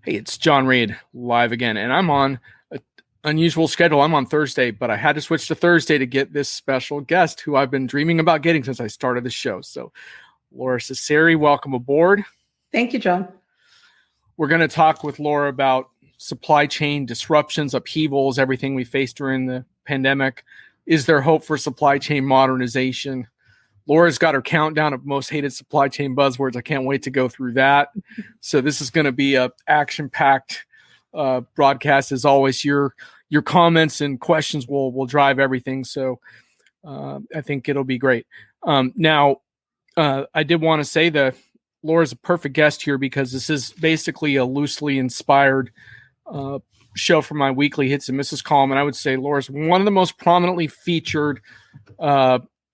Hey, it's John Reed live again, and I'm on an unusual schedule. I'm on Thursday, but I had to switch to Thursday to get this special guest who I've been dreaming about getting since I started the show. So, Lora Cecere, welcome aboard. Thank you, John. We're going to talk with Lora about supply chain disruptions, upheavals, everything we faced during the pandemic. Is there hope for supply chain modernization? Laura's got her countdown of most hated supply chain buzzwords. I can't wait to go through that. So this is going to be a action-packed broadcast. As always, your comments and questions will drive everything. So I think it'll be great. Now, I did want to say that Laura's a perfect guest here because this is basically a loosely inspired show for my weekly Hits and Misses column. And I would say Laura's one of the most prominently featured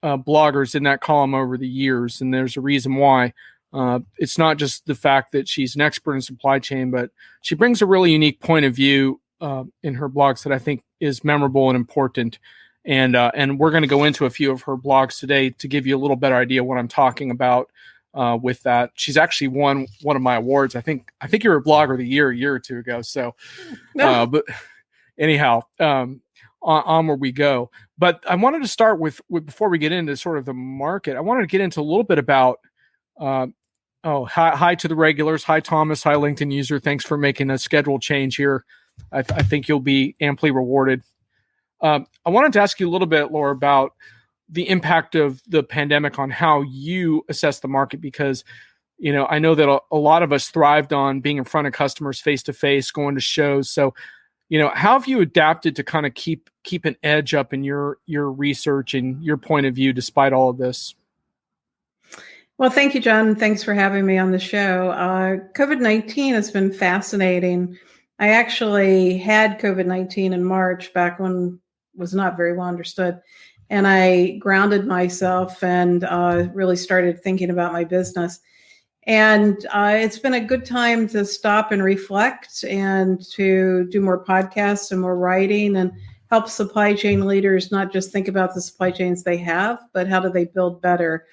bloggers in that column over the years, and there's a reason why. It's not just the fact that she's an expert in supply chain, but she brings a really unique point of view in her blogs that I think is memorable and important. And we're going to go into a few of her blogs today to give you a little better idea what I'm talking about with that. She's actually won one of my awards. I think you were a blogger of the year a year or two ago. So, but anyhow, on where we go. But I wanted to start with before we get into sort of the market, I wanted to get into a little bit about, hi to the regulars. Hi, Thomas. Hi, LinkedIn user. Thanks for making a schedule change here. I think you'll be amply rewarded. I wanted to ask you a little bit, Laura, about the impact of the pandemic on how you assess the market, because, I know that a lot of us thrived on being in front of customers face-to-face, going to shows. So, how have you adapted to kind of keep an edge up in your research and your point of view despite all of this? Well, thank you, John. Thanks for having me on the show. COVID-19 has been fascinating. I actually had COVID-19 in March, back when it was not very well understood. And I grounded myself and really started thinking about my business. And it's been a good time to stop and reflect and to do more podcasts and more writing and help supply chain leaders not just think about the supply chains they have, but how do they build better?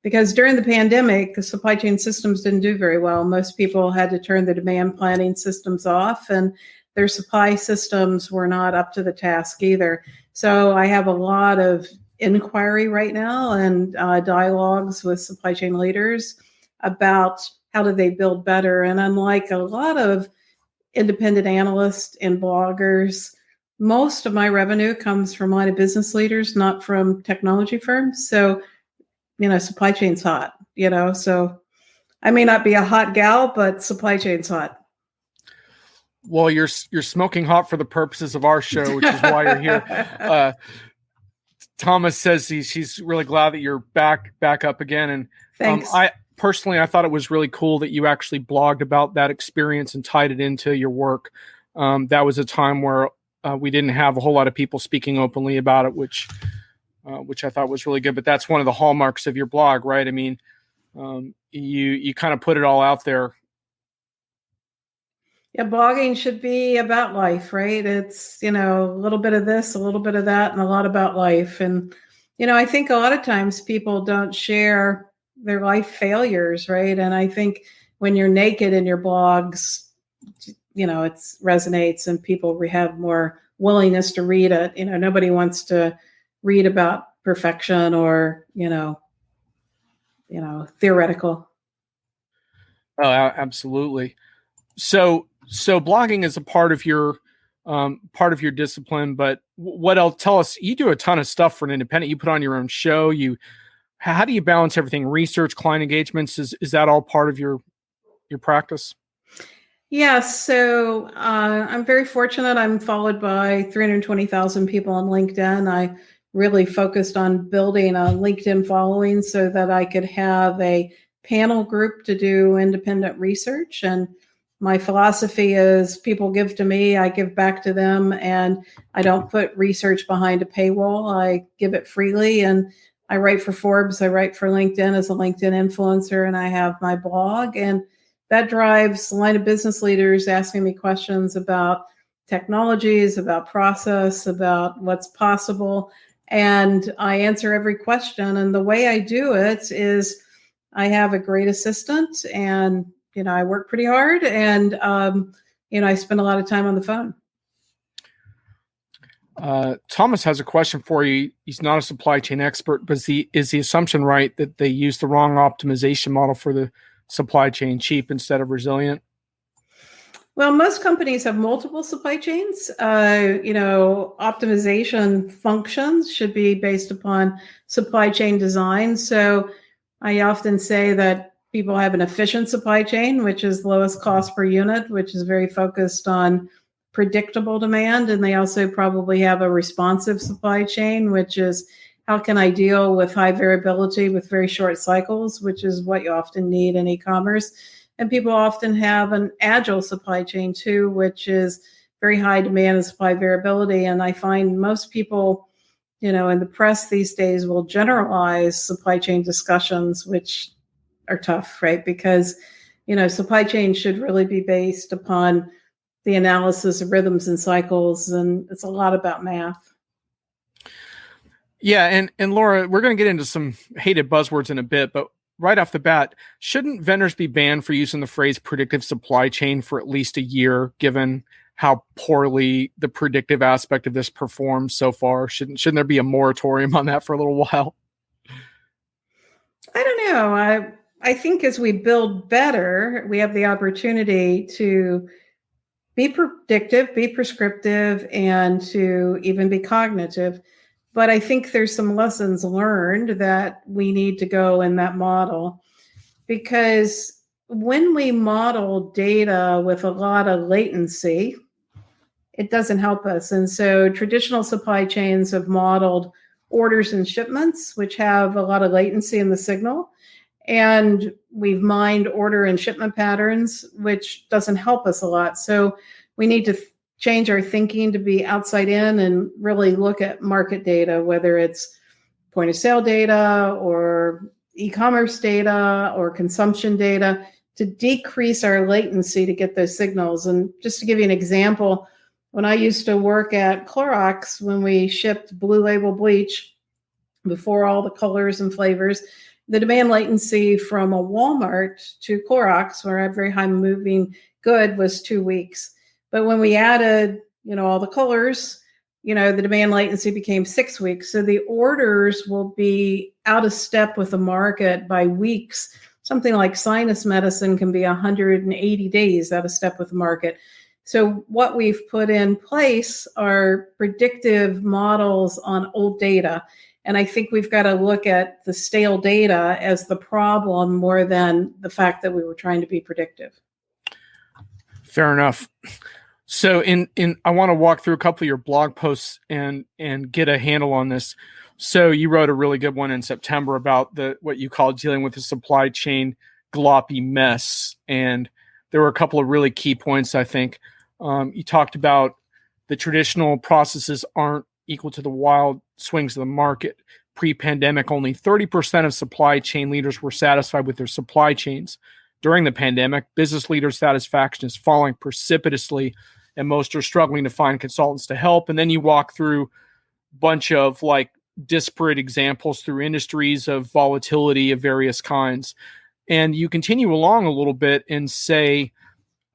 Because during the pandemic, the supply chain systems didn't do very well. Most people had to turn the demand planning systems off, and their supply systems were not up to the task either. So I have a lot of inquiry right now and dialogues with supply chain leaders about how do they build better. And unlike a lot of independent analysts and bloggers, most of my revenue comes from line of business leaders, not from technology firms. So, supply chain's hot, so I may not be a hot gal, but supply chain's hot. Well, you're smoking hot for the purposes of our show, which is why you're here. Thomas says she's really glad that you're back up again. And thanks. I thought it was really cool that you actually blogged about that experience and tied it into your work. That was a time where we didn't have a whole lot of people speaking openly about it, which I thought was really good. But that's one of the hallmarks of your blog, right? I mean, you kind of put it all out there. Yeah, blogging should be about life, right? It's, a little bit of this, a little bit of that, and a lot about life. And, I think a lot of times people don't share their life failures, right? And I think when you're naked in your blogs, it resonates and people have more willingness to read it. Nobody wants to read about perfection or, theoretical. Oh, absolutely. So blogging is a part of your discipline, but what else? Tell us, you do a ton of stuff for an independent. You put on your own show. How do you balance everything? Research, client engagements, is that all part of your practice? Yeah, so I'm very fortunate. I'm followed by 320,000 people on LinkedIn. I really focused on building a LinkedIn following so that I could have a panel group to do independent research. And my philosophy is people give to me, I give back to them, and I don't put research behind a paywall. I give it freely, and I write for Forbes, I write for LinkedIn as a LinkedIn influencer, and I have my blog. And that drives line of business leaders asking me questions about technologies, about process, about what's possible. And I answer every question. And the way I do it is I have a great assistant, and I work pretty hard, and I spend a lot of time on the phone. Thomas has a question for you. He's not a supply chain expert, but is the assumption right that they use the wrong optimization model for the supply chain, cheap instead of resilient? Well, most companies have multiple supply chains. Optimization functions should be based upon supply chain design. So I often say that people have an efficient supply chain, which is lowest cost per unit, which is very focused on predictable demand. And they also probably have a responsive supply chain, which is how can I deal with high variability with very short cycles, which is what you often need in e-commerce. And people often have an agile supply chain too, which is very high demand and supply variability. And I find most people, in the press these days will generalize supply chain discussions, which are tough, right? Because, supply chain should really be based upon the analysis of rhythms and cycles. And it's a lot about math. Yeah. And Lora, we're going to get into some hated buzzwords in a bit, but right off the bat, shouldn't vendors be banned for using the phrase predictive supply chain for at least a year, given how poorly the predictive aspect of this performs so far? Shouldn't there be a moratorium on that for a little while? I don't know. I think as we build better, we have the opportunity to be predictive, be prescriptive, and to even be cognitive. But I think there's some lessons learned that we need to go in that model, because when we model data with a lot of latency, it doesn't help us. And so traditional supply chains have modeled orders and shipments, which have a lot of latency in the signal. And we've mined order and shipment patterns, which doesn't help us a lot. So we need to change our thinking to be outside in and really look at market data, whether it's point of sale data or e-commerce data or consumption data, to decrease our latency to get those signals. And just to give you an example, when I used to work at Clorox, when we shipped Blue Label bleach before all the colors and flavors, the demand latency from a Walmart to Clorox, where I have very high moving good, was 2 weeks. But when we added, all the colors, the demand latency became 6 weeks. So the orders will be out of step with the market by weeks. Something like sinus medicine can be 180 days out of step with the market. So what we've put in place are predictive models on old data. And I think we've got to look at the stale data as the problem more than the fact that we were trying to be predictive. Fair enough. So I want to walk through a couple of your blog posts and get a handle on this. So you wrote a really good one in September about what you call dealing with the supply chain gloppy mess. And there were a couple of really key points, I think. You talked about the traditional processes aren't equal to the wild swings of the market. Pre-pandemic, only 30% of supply chain leaders were satisfied with their supply chains. During the pandemic, business leader satisfaction is falling precipitously, and most are struggling to find consultants to help. And then you walk through a bunch of disparate examples through industries of volatility of various kinds. And you continue along a little bit and say,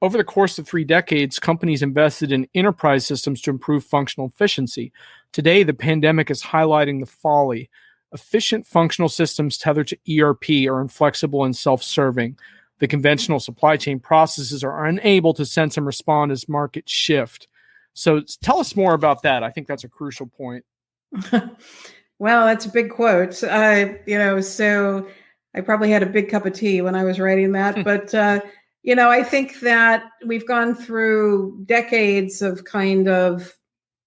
over the course of 3 decades, companies invested in enterprise systems to improve functional efficiency. Today, the pandemic is highlighting the folly. Efficient functional systems tethered to ERP are inflexible and self-serving. The conventional supply chain processes are unable to sense and respond as markets shift. So tell us more about that. I think that's a crucial point. Well, that's a big quote. So I probably had a big cup of tea when I was writing that. But, I think that we've gone through decades of kind of,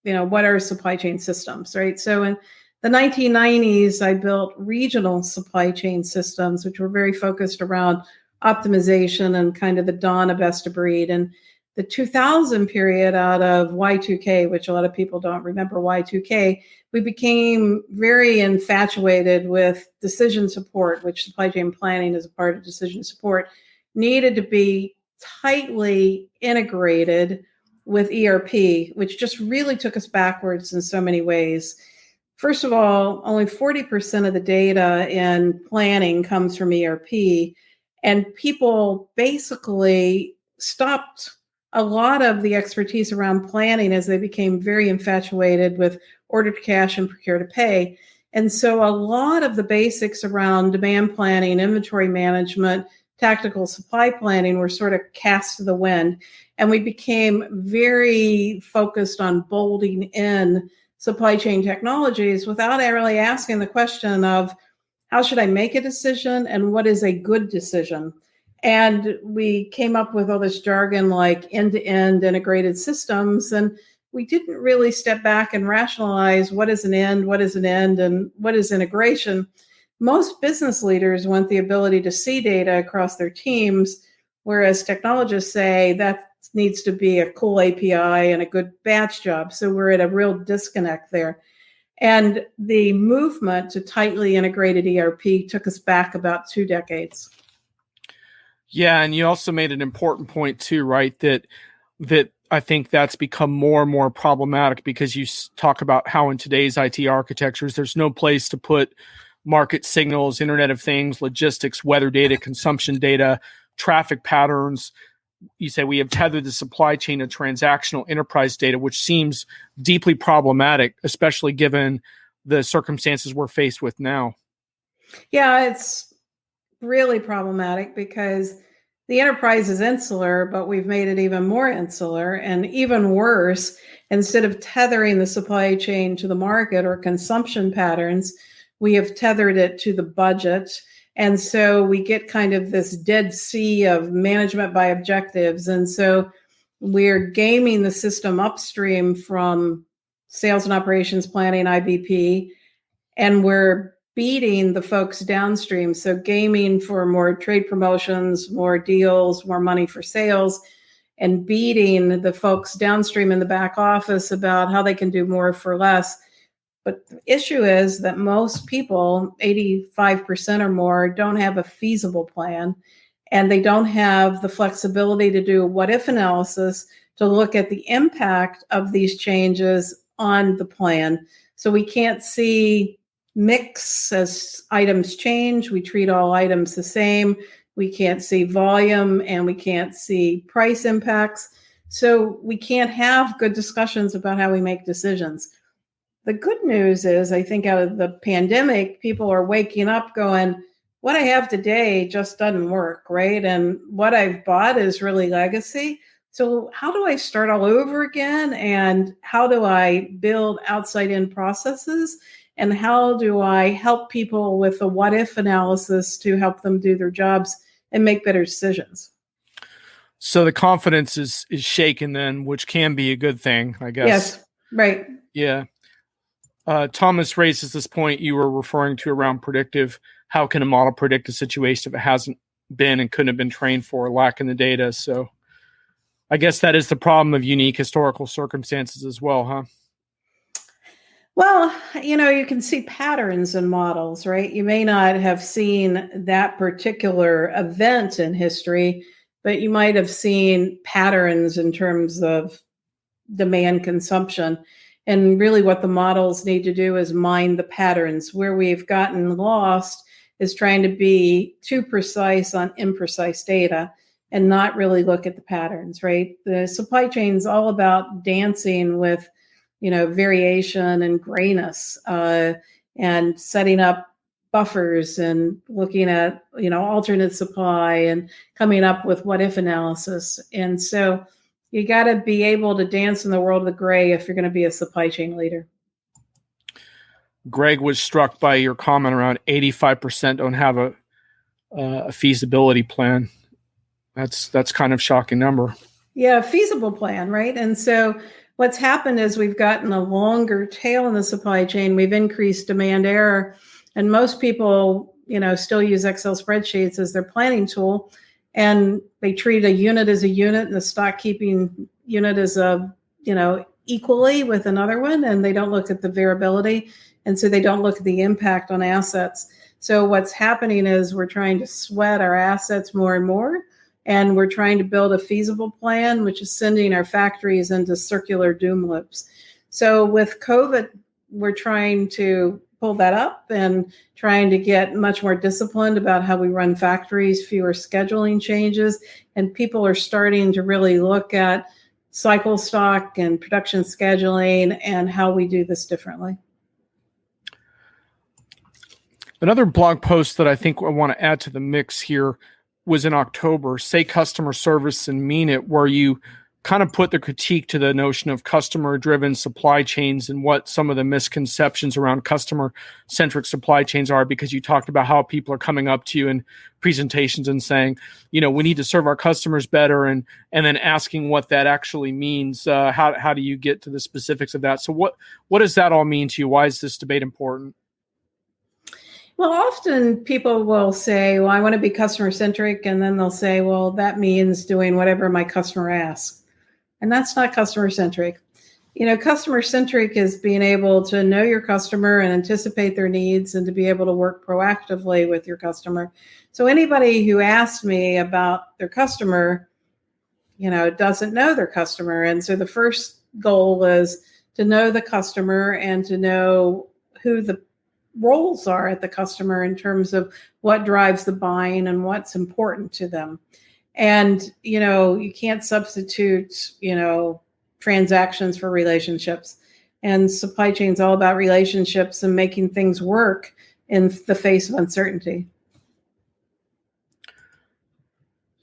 what are supply chain systems, right? So in the 1990s, I built regional supply chain systems, which were very focused around optimization and kind of the dawn of best of breed. And the 2000 period, out of Y2K, which a lot of people don't remember Y2K, we became very infatuated with decision support, which supply chain planning is a part of decision support, needed to be tightly integrated with ERP, which just really took us backwards in so many ways. First of all, only 40% of the data in planning comes from ERP. And people basically stopped a lot of the expertise around planning as they became very infatuated with order to cash and procure to pay. And so a lot of the basics around demand planning, inventory management, tactical supply planning were sort of cast to the wind. And we became very focused on bolting in supply chain technologies without really asking the question of how should I make a decision and what is a good decision? And we came up with all this jargon like end-to-end integrated systems. And we didn't really step back and rationalize what is an end, and what is integration. Most business leaders want the ability to see data across their teams, whereas technologists say that needs to be a cool API and a good batch job. So we're at a real disconnect there. And the movement to tightly integrated ERP took us back about 2 decades. Yeah, and you also made an important point too, right? That I think that's become more and more problematic because you talk about how in today's IT architectures, there's no place to put market signals, Internet of Things, logistics, weather data, consumption data, traffic patterns. You say we have tethered the supply chain to transactional enterprise data, which seems deeply problematic, especially given the circumstances we're faced with now. Yeah, it's really problematic because the enterprise is insular, but we've made it even more insular, and even worse, instead of tethering the supply chain to the market or consumption patterns, we have tethered it to the budget. And so we get kind of this dead sea of management by objectives. And so we're gaming the system upstream from sales and operations planning, IBP, and we're beating the folks downstream. So gaming for more trade promotions, more deals, more money for sales, and beating the folks downstream in the back office about how they can do more for less. But the issue is that most people, 85% or more, don't have a feasible plan, and they don't have the flexibility to do a what-if analysis to look at the impact of these changes on the plan. So we can't see mix as items change. We treat all items the same. We can't see volume, and we can't see price impacts. So we can't have good discussions about how we make decisions. The good news is, I think out of the pandemic, people are waking up going, what I have today just doesn't work, right? And what I've bought is really legacy. So how do I start all over again? And how do I build outside-in processes? And how do I help people with a what-if analysis to help them do their jobs and make better decisions? So the confidence is shaken then, which can be a good thing, I guess. Yes, right. Yeah. Thomas raises this point you were referring to around predictive. How can a model predict a situation if it hasn't been and couldn't have been trained for, lacking the data? So I guess that is the problem of unique historical circumstances as well, huh? Well, you can see patterns in models, right? You may not have seen that particular event in history, but you might have seen patterns in terms of demand consumption. And really what the models need to do is mine the patterns. Where we've gotten lost is trying to be too precise on imprecise data and not really look at the patterns, right? The supply chain is all about dancing with, variation and grayness, and setting up buffers and looking at, alternate supply and coming up with what-if analysis. And so you got to be able to dance in the world of the gray if you're going to be a supply chain leader. Greg was struck by your comment around 85% don't have a feasibility plan. That's kind of shocking number. Yeah, feasible plan, right? And so what's happened is we've gotten a longer tail in the supply chain. We've increased demand error, and most people, still use Excel spreadsheets as their planning tool. And they treat a unit as a unit and the stock keeping unit as equally with another one. And they don't look at the variability. And so they don't look at the impact on assets. So what's happening is we're trying to sweat our assets more and more. And we're trying to build a feasible plan, which is sending our factories into circular doom loops. So with COVID, we're trying to pull that up and trying to get much more disciplined about how we run factories, fewer scheduling changes, and people are starting to really look at cycle stock and production scheduling and how we do this differently. Another blog post that I think I want to add to the mix here was in October, Say Customer Service and Mean It, where you kind of put the critique to the notion of customer-driven supply chains and what some of the misconceptions around customer-centric supply chains are, because you talked about how people are coming up to you in presentations and saying, we need to serve our customers better, and then asking what that actually means. How do you get to the specifics of that? So what does that all mean to you? Why is this debate important? Well, often people will say, well, I want to be customer-centric, and then they'll say, well, that means doing whatever my customer asks. And that's not customer-centric. Customer-centric is being able to know your customer and anticipate their needs and to be able to work proactively with your customer. So anybody who asks me about their customer, doesn't know their customer. And so the first goal is to know the customer and to know who the roles are at the customer in terms of what drives the buying and what's important to them. And, you can't substitute, transactions for relationships. And supply chain is all about relationships and making things work in the face of uncertainty.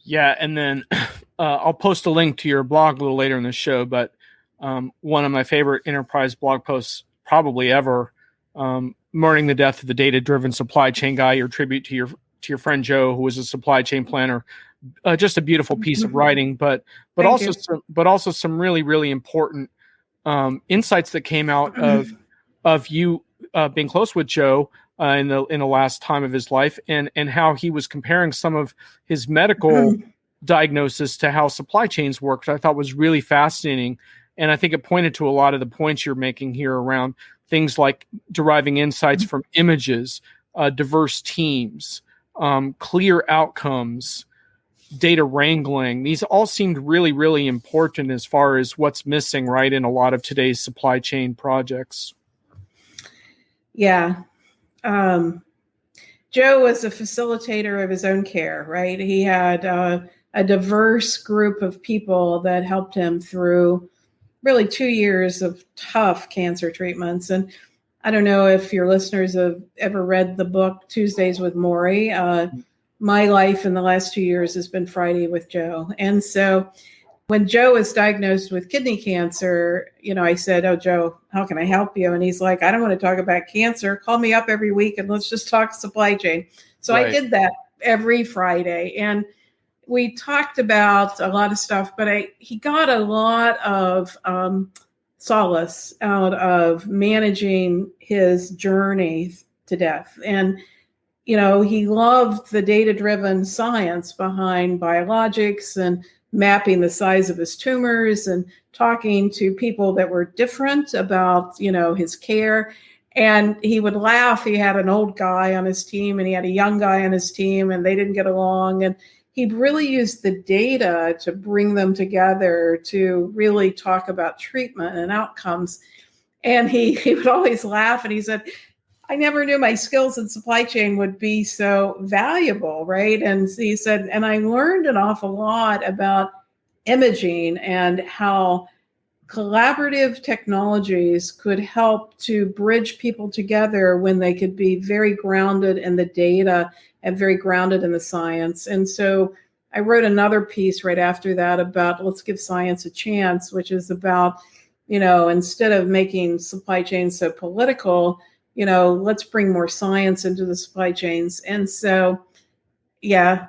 Yeah, and then I'll post a link to your blog a little later in the show, but one of my favorite enterprise blog posts probably ever, mourning the death of the data-driven supply chain guy, your tribute to your friend Joe, who was a supply chain planner. Just a beautiful piece of writing, but also some really, really important insights that came out of you being close with Joe in the last time of his life, and how he was comparing some of his medical diagnosis to how supply chains work, which I thought was really fascinating. And I think it pointed to a lot of the points you're making here around things like deriving insights from images, diverse teams, clear outcomes, data wrangling. These all seemed really, really important as far as what's missing, right, in a lot of today's supply chain projects. Yeah. Joe was a facilitator of his own care, right? He had a diverse group of people that helped him through really 2 years of tough cancer treatments. And I don't know if your listeners have ever read the book Tuesdays with Maury. My life in the last 2 years has been Friday with Joe. And so when Joe was diagnosed with kidney cancer, I said, oh, Joe, how can I help you? And he's like, I don't want to talk about cancer. Call me up every week and let's just talk supply chain. So right. I did that every Friday. And we talked about a lot of stuff, but he got a lot of solace out of managing his journey to death. And he loved the data-driven science behind biologics and mapping the size of his tumors and talking to people that were different about, his care. And he would laugh. He had an old guy on his team and he had a young guy on his team and they didn't get along. And he'd really used the data to bring them together to really talk about treatment and outcomes. And he would always laugh and he said, I never knew my skills in supply chain would be so valuable, right? And he said, and I learned an awful lot about imaging and how collaborative technologies could help to bridge people together when they could be very grounded in the data and very grounded in the science. And so I wrote another piece right after that about let's give science a chance, which is about, instead of making supply chains so political, let's bring more science into the supply chains. And so, yeah,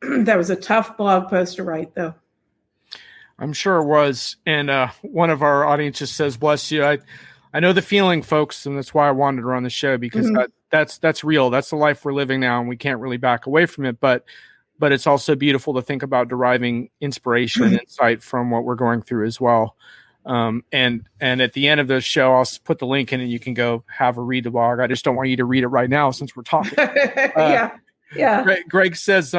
that was a tough blog post to write, though. I'm sure it was. And one of our audience just says, bless you. I know the feeling, folks, and that's why I wanted her on the show, because that's real. That's the life we're living now, and we can't really back away from it. But it's also beautiful to think about deriving inspiration and insight from what we're going through as well. And at the end of the show, I'll put the link in and you can go have a read the blog. I just don't want you to read it right now since we're talking. Yeah. Greg says,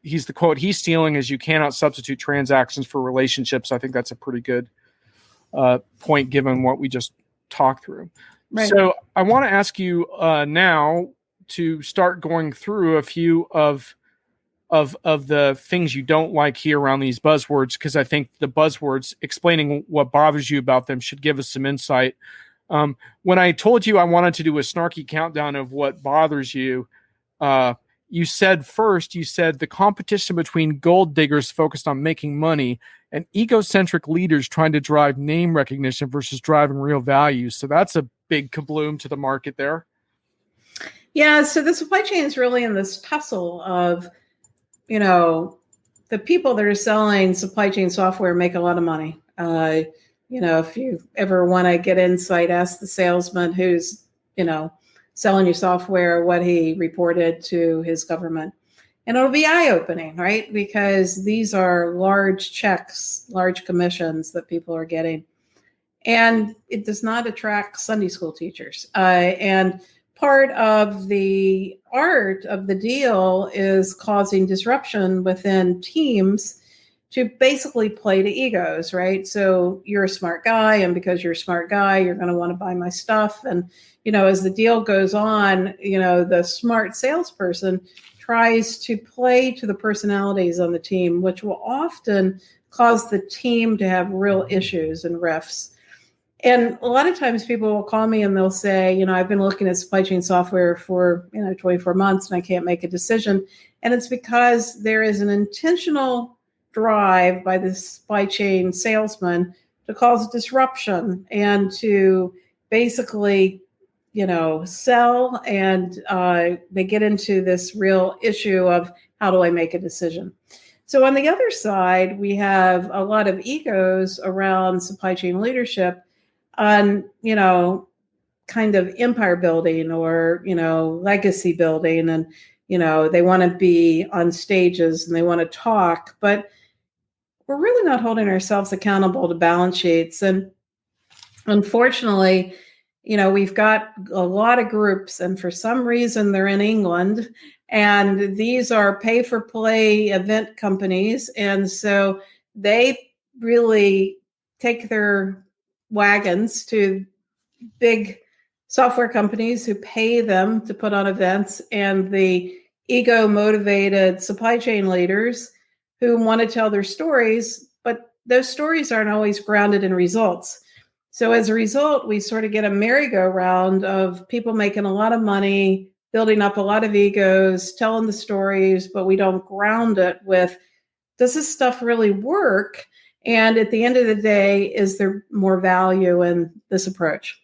he's the quote he's stealing is you cannot substitute transactions for relationships. I think that's a pretty good point given what we just talked through. Right. So I want to ask you now to start going through a few of the things you don't like here around these buzzwords, because I think the buzzwords, explaining what bothers you about them, should give us some insight. When I told you I wanted to do a snarky countdown of what bothers you, you said the competition between gold diggers focused on making money and egocentric leaders trying to drive name recognition versus driving real values. So that's a big kabloom to the market there. Yeah. So the supply chain is really in this tussle of, the people that are selling supply chain software make a lot of money. If you ever want to get insight, ask the salesman who's, selling you software, what he reported to his government. And it'll be eye-opening, right? Because these are large checks, large commissions that people are getting. And it does not attract Sunday school teachers. And part of the art of the deal is causing disruption within teams to basically play to egos, right? So you're a smart guy, and because you're a smart guy, you're going to want to buy my stuff. And, as the deal goes on, the smart salesperson tries to play to the personalities on the team, which will often cause the team to have real issues and rifts. And a lot of times people will call me and they'll say, I've been looking at supply chain software for, 24 months and I can't make a decision. And it's because there is an intentional drive by the supply chain salesman to cause disruption and to basically, sell. And they get into this real issue of how do I make a decision? So on the other side, we have a lot of egos around supply chain leadership on, kind of empire building or, legacy building. And, they want to be on stages and they want to talk, but we're really not holding ourselves accountable to balance sheets. And unfortunately, we've got a lot of groups, and for some reason they're in England, and these are pay for play event companies. And so they really take their wagons to big software companies who pay them to put on events, and the ego motivated supply chain leaders who want to tell their stories, but those stories aren't always grounded in results. So as a result, we sort of get a merry-go-round of people making a lot of money, building up a lot of egos, telling the stories, but we don't ground it with, does this stuff really work? And at the end of the day, is there more value in this approach?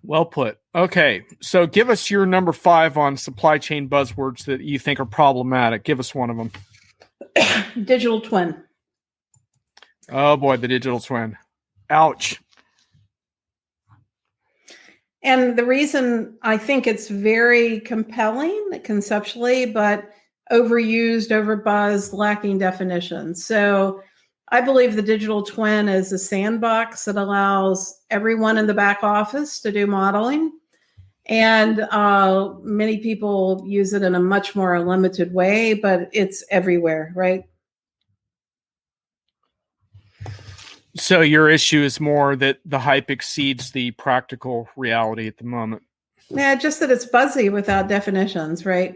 Well put. Okay, so give us your number 5 on supply chain buzzwords that you think are problematic. Give us one of them. Digital twin. Oh boy, the digital twin. Ouch. And the reason I think it's very compelling conceptually, but overused, overbuzzed, lacking definition. So I believe the digital twin is a sandbox that allows everyone in the back office to do modeling. And many people use it in a much more limited way, but it's everywhere, right? So your issue is more that the hype exceeds the practical reality at the moment. Yeah, just that it's buzzy without definitions, right?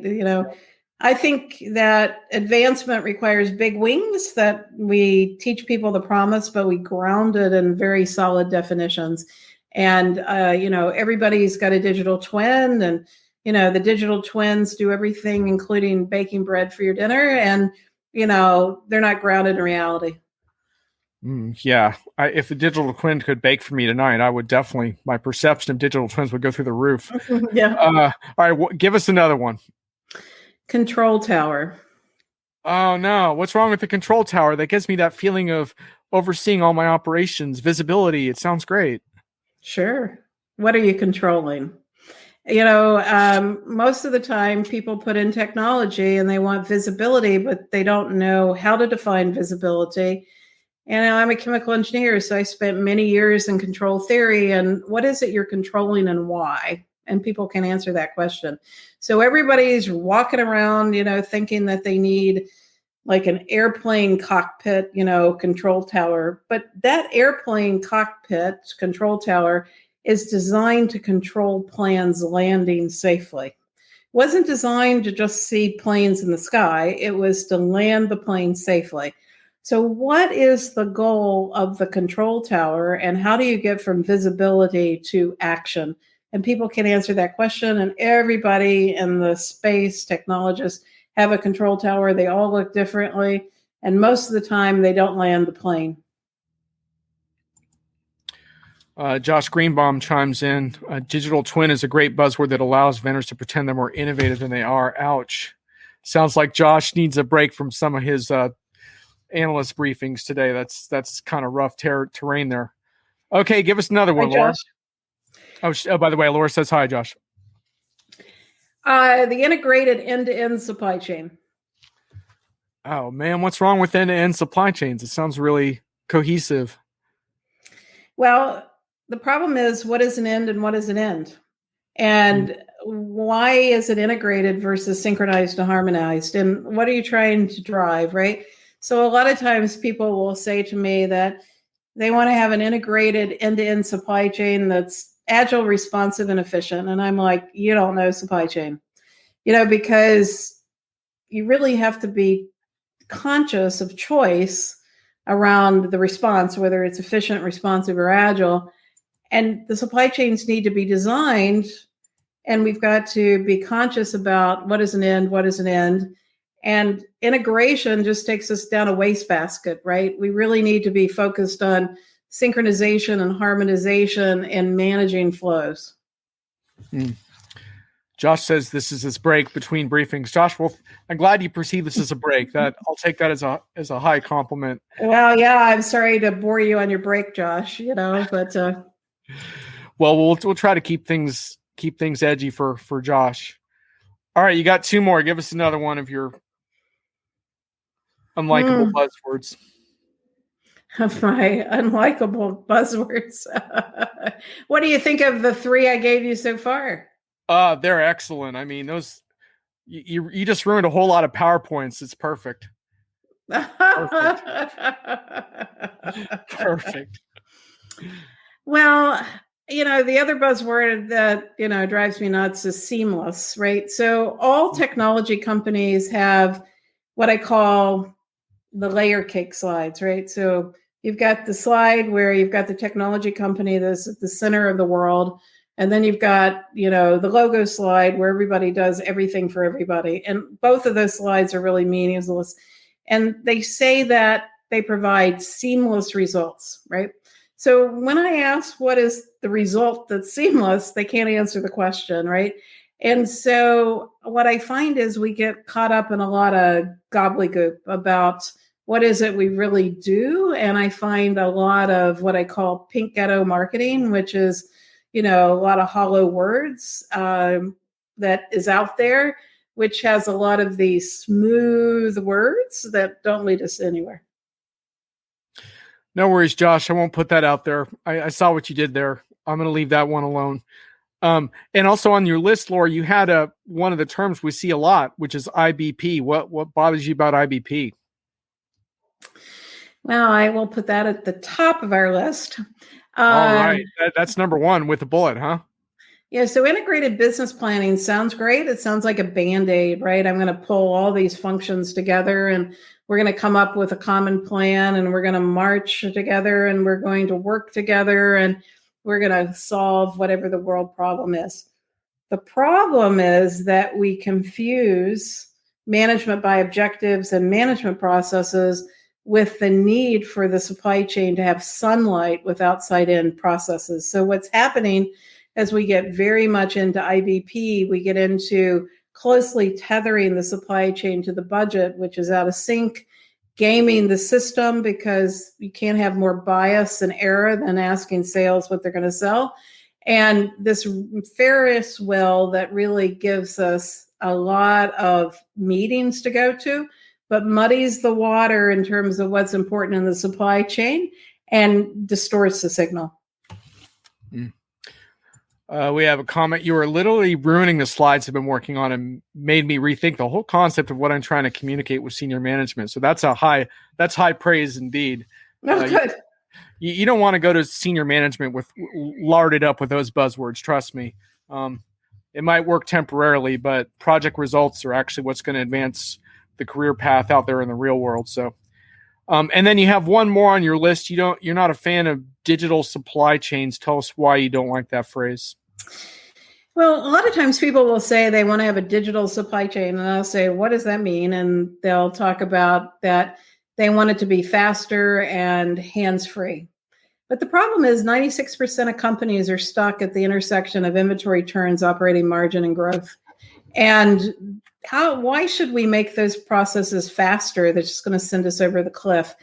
I think that advancement requires big wings, that we teach people the promise, but we ground it in very solid definitions. And, everybody's got a digital twin, and, the digital twins do everything, including baking bread for your dinner. And, they're not grounded in reality. Yeah. If the digital twin could bake for me tonight, I would definitely, my perception of digital twins would go through the roof. Yeah. All right. Give us another one. Control tower. Oh no. What's wrong with the control tower? That gives me that feeling of overseeing all my operations, visibility. It sounds great. Sure. What are you controlling? Most of the time people put in technology and they want visibility, but they don't know how to define visibility. And I'm a chemical engineer, so I spent many years in control theory. And what is it you're controlling and why? And people can answer that question. So everybody's walking around, thinking that they need like an airplane cockpit, control tower. But that airplane cockpit control tower is designed to control planes landing safely. It wasn't designed to just see planes in the sky. It was to land the plane safely. So what is the goal of the control tower, and how do you get from visibility to action? And people can answer that question, and everybody in the space technologists have a control tower. They all look differently, and most of the time they don't land the plane. Josh Greenbaum chimes in. Digital twin is a great buzzword that allows vendors to pretend they're more innovative than they are. Ouch. Sounds like Josh needs a break from some of his analyst briefings today. That's kind of rough terrain there. Okay, give us another one, Laura. Oh, by the way, Laura says hi, Josh. The integrated end-to-end supply chain. Oh man, what's wrong with end-to-end supply chains? It sounds really cohesive. Well, the problem is, what is an end and what is an end? And why is it integrated versus synchronized and harmonized? And what are you trying to drive, right? So a lot of times people will say to me that they want to have an integrated end-to-end supply chain that's agile, responsive, and efficient. And I'm like, you don't know supply chain, because you really have to be conscious of choice around the response, whether it's efficient, responsive, or agile. And the supply chains need to be designed, and we've got to be conscious about what is an end, what is an end. And integration just takes us down a wastebasket, right? We really need to be focused on synchronization and harmonization and managing flows. Josh says this is his break between briefings. Josh, well, I'm glad you perceive this as a break. That I'll take that as a high compliment. Well, yeah, I'm sorry to bore you on your break, Josh. But well, we'll try to keep things edgy for Josh. All right, you got two more. Give us another one of your unlikable buzzwords. Of my unlikable buzzwords. What do you think of the three I gave you so far? They're excellent. I mean, those you just ruined a whole lot of PowerPoints. It's perfect. Perfect. Well, the other buzzword that, drives me nuts is seamless, right? So all technology companies have what I call the layer cake slides, right? So you've got the slide where you've got the technology company that's at the center of the world. And then you've got, the logo slide where everybody does everything for everybody. And both of those slides are really meaningless. And they say that they provide seamless results, right? So when I ask what is the result that's seamless, they can't answer the question, right? And so what I find is we get caught up in a lot of gobbledygook about what is it we really do. And I find a lot of what I call pink ghetto marketing, which is, a lot of hollow words that is out there, which has a lot of these smooth words that don't lead us anywhere. No worries, Josh. I won't put that out there. I saw what you did there. I'm going to leave that one alone. And also on your list, Laura, you had one of the terms we see a lot, which is IBP. What bothers you about IBP? Well, I will put that at the top of our list. All right. That's number one with a bullet, huh? Yeah. So integrated business planning sounds great. It sounds like a Band-Aid, right? I'm going to pull all these functions together and we're going to come up with a common plan and we're going to march together and we're going to work together and we're going to solve whatever the world problem is. The problem is that we confuse management by objectives and management processes with the need for the supply chain to have sunlight with outside-in processes. So what's happening as we get very much into IBP, we get into closely tethering the supply chain to the budget, which is out of sync, gaming the system because you can't have more bias and error than asking sales what they're going to sell. And this Ferris wheel that really gives us a lot of meetings to go to, but muddies the water in terms of what's important in the supply chain and distorts the signal. We have a comment. You are literally ruining the slides I've been working on and made me rethink the whole concept of what I'm trying to communicate with senior management. So that's high praise indeed. Oh, good. You don't want to go to senior management with larded up with those buzzwords. Trust me. It might work temporarily, but project results are actually what's going to advance the career path out there in the real world. So, and then you have one more on your list. You're not a fan of digital supply chains. Tell us why you don't like that phrase. Well, a lot of times people will say they want to have a digital supply chain, and I'll say, what does that mean? And they'll talk about that they want it to be faster and hands-free. But the problem is 96% of companies are stuck at the intersection of inventory turns, operating margin, and growth. And why should we make those processes faster? That's just going to send us over the cliff.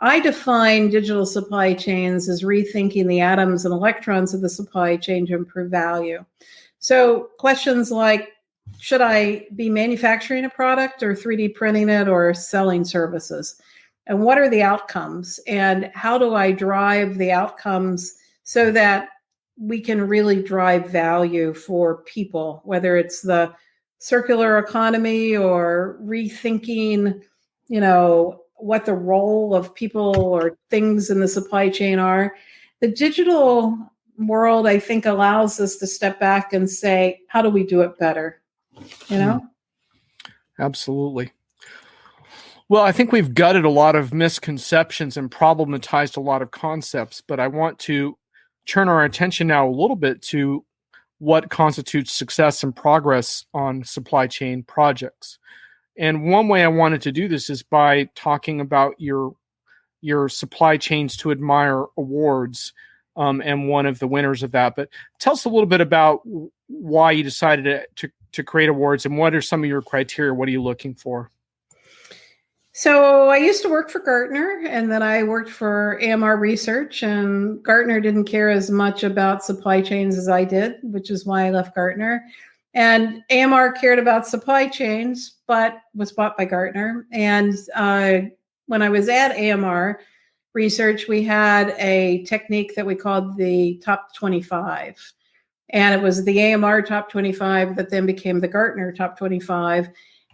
I define digital supply chains as rethinking the atoms and electrons of the supply chain to improve value. So questions like, should I be manufacturing a product or 3D printing it or selling services? And what are the outcomes? And how do I drive the outcomes so that we can really drive value for people, whether it's the circular economy or rethinking, what the role of people or things in the supply chain are. The digital world, I think, allows us to step back and say, how do we do it better? Absolutely. Well, I think we've gutted a lot of misconceptions and problematized a lot of concepts, but I want to turn our attention now a little bit to what constitutes success and progress on supply chain projects. And one way I wanted to do this is by talking about your supply chains to admire awards, and one of the winners of that. But tell us a little bit about why you decided to create awards and what are some of your criteria? What are you looking for? So I used to work for Gartner, and then I worked for AMR Research, and Gartner didn't care as much about supply chains as I did, which is why I left Gartner. And AMR cared about supply chains, but was bought by Gartner. And when I was at AMR Research, we had a technique that we called the top 25. And it was the AMR top 25 that then became the Gartner top 25.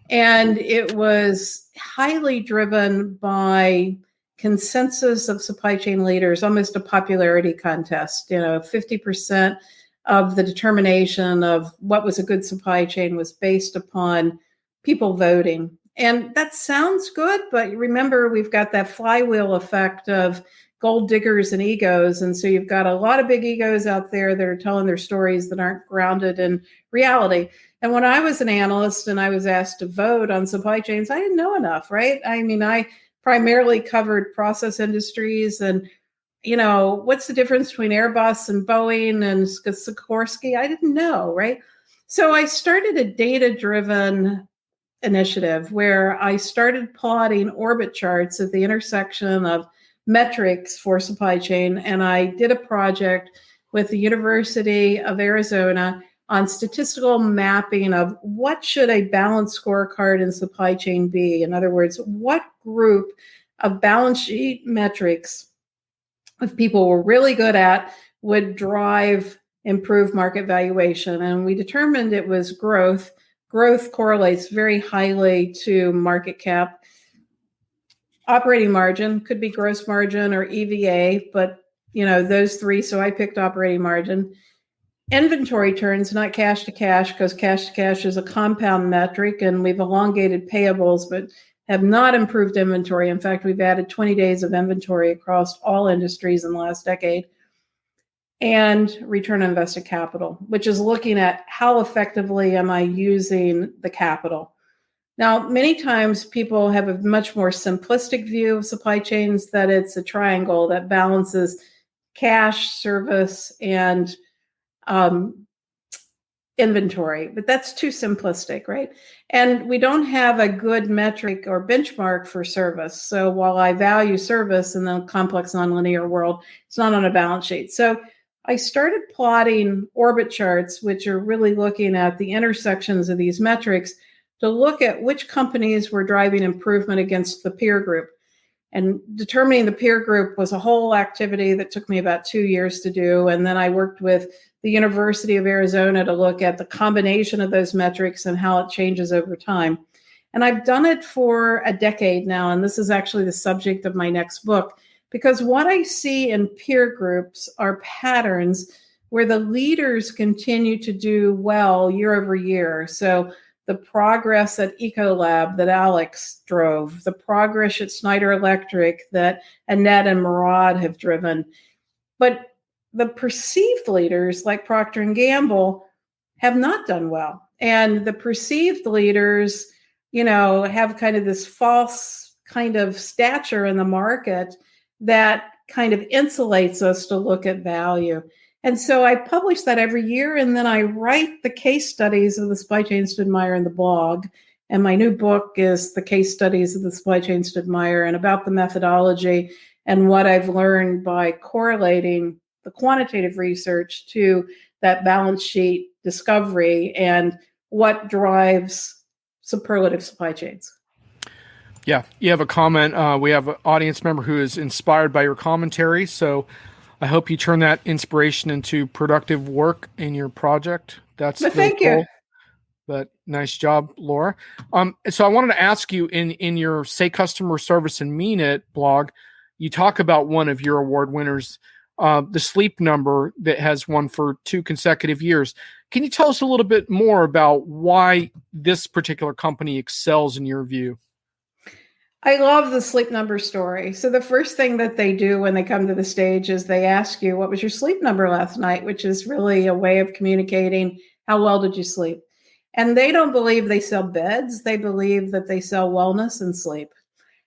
And it was highly driven by consensus of supply chain leaders, almost a popularity contest. 50% of the determination of what was a good supply chain was based upon people voting. And that sounds good, but remember, we've got that flywheel effect of gold diggers and egos. And so you've got a lot of big egos out there that are telling their stories that aren't grounded in reality. And when I was an analyst and I was asked to vote on supply chains, I didn't know enough, right? I mean, I primarily covered process industries and, what's the difference between Airbus and Boeing and Sikorsky? I didn't know, right? So I started a data-driven initiative where I started plotting orbit charts at the intersection of metrics for supply chain. And I did a project with the University of Arizona on statistical mapping of what should a balanced scorecard in supply chain be. In other words, what group of balance sheet metrics, if people were really good at, would drive improved market valuation. And we determined it was growth. Growth correlates very highly to market cap. Operating margin could be gross margin or EVA, but those three. So I picked operating margin. Inventory turns, not cash to cash, because cash to cash is a compound metric, and we've elongated payables, but have not improved inventory. In fact, we've added 20 days of inventory across all industries in the last decade. And return on invested capital, which is looking at how effectively am I using the capital. Now, many times people have a much more simplistic view of supply chains, that it's a triangle that balances cash, service, and inventory, but that's too simplistic, right? And we don't have a good metric or benchmark for service. So while I value service in the complex nonlinear world, it's not on a balance sheet. So I started plotting orbit charts, which are really looking at the intersections of these metrics to look at which companies were driving improvement against the peer group. And determining the peer group was a whole activity that took me about 2 years to do. And then I worked with the University of Arizona to look at the combination of those metrics and how it changes over time. And I've done it for a decade now, and this is actually the subject of my next book, because what I see in peer groups are patterns where the leaders continue to do well year over year. So the progress at Ecolab that Alex drove, the progress at Schneider Electric that Annette and Murad have driven. But the perceived leaders like Procter & Gamble have not done well. And the perceived leaders, have kind of this false kind of stature in the market that kind of insulates us to look at value. And so I publish that every year, and then I write the case studies of the supply chain stood Meyer in the blog. And my new book is the case studies of the supply chain stood Meyer, and about the methodology and what I've learned by correlating the quantitative research to that balance sheet discovery and what drives superlative supply chains. Yeah, you have a comment. We have an audience member who is inspired by your commentary. So I hope you turn that inspiration into productive work in your project. That's thank you. But nice job, Lora. So I wanted to ask you in your Say Customer Service and Mean It blog, you talk about one of your award winners, the Sleep Number, that has won for 2 consecutive years. Can you tell us a little bit more about why this particular company excels in your view? I love the Sleep Number story. So the first thing that they do when they come to the stage is they ask you, what was your sleep number last night? Which is really a way of communicating how well did you sleep? And they don't believe they sell beds. They believe that they sell wellness and sleep.